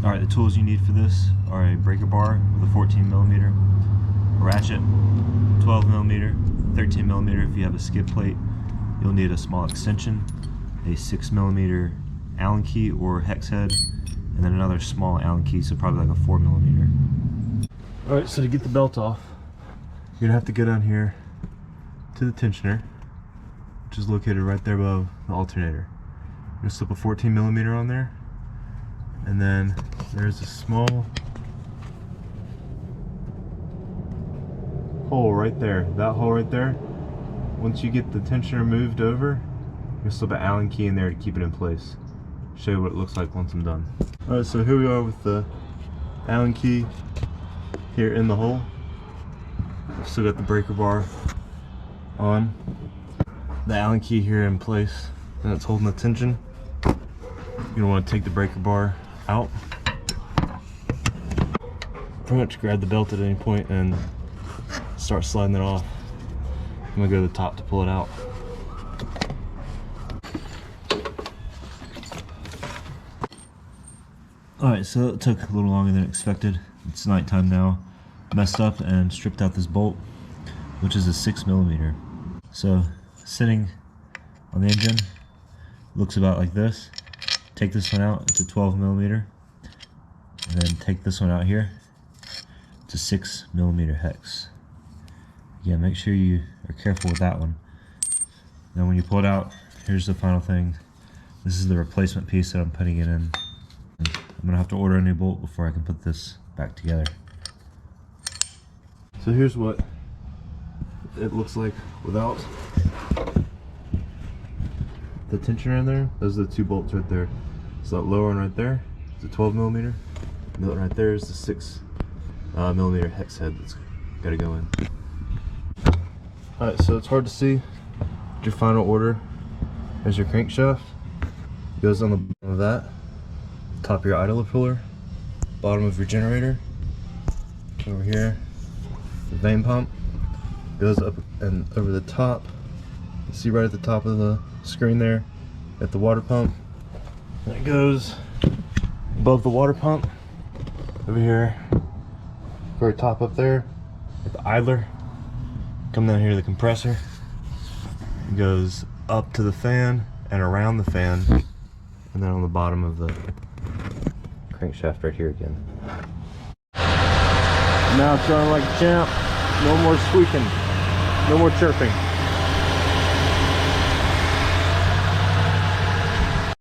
Alright, the tools you need for this are a breaker bar with a 14mm, a ratchet, 12mm, 13mm if you have a skid plate. You'll need a small extension, a 6mm Allen key or hex head, and then another small Allen key, so probably like a 4mm. Alright, so to get the belt off, you're going to have to go down here to the tensioner, which is located right there above the alternator. You're going to slip a 14mm on there, and then there's a small hole right there. That hole right there, once you get the tensioner moved over, you're going to slip an Allen key in there to keep it in place. Show you what it looks like once I'm done. Alright, so here we are with the Allen key here in the hole. Still got the breaker bar on. The Allen key here in place, and it's holding the tension. You're going to want to take the breaker bar out. Pretty much grab the belt at any point and start sliding it off. I'm going to go to the top to pull it out. Alright, so it took a little longer than expected. It's nighttime now. Messed up and stripped out this bolt, which is a 6mm. So, sitting on the engine, looks about like this. Take this one out, it's a 12mm. And then take this one out here, it's a 6mm hex. Yeah, make sure you are careful with that one. Then when you pull it out, here's the final thing. This is the replacement piece that I'm putting it in. I'm gonna have to order a new bolt before I can put this back together. So here's what it looks like without the tensioner in there. Those are the two bolts right there. So that lower one right there is a 12mm. And that one right there is the 6mm hex head that's gotta go in. Alright, so it's hard to see. Your final order. Here's your crankshaft. It goes on the bottom of that. Top of your idler puller, bottom of your generator, over here, the vane pump goes up and over the top. You see right at the top of the screen there, at the water pump. And it goes above the water pump, over here, very top up there, at the idler. Come down here to the compressor. It goes up to the fan and around the fan, and then on the bottom of the crankshaft right here again. Now it's running like a champ. No more squeaking. No more chirping.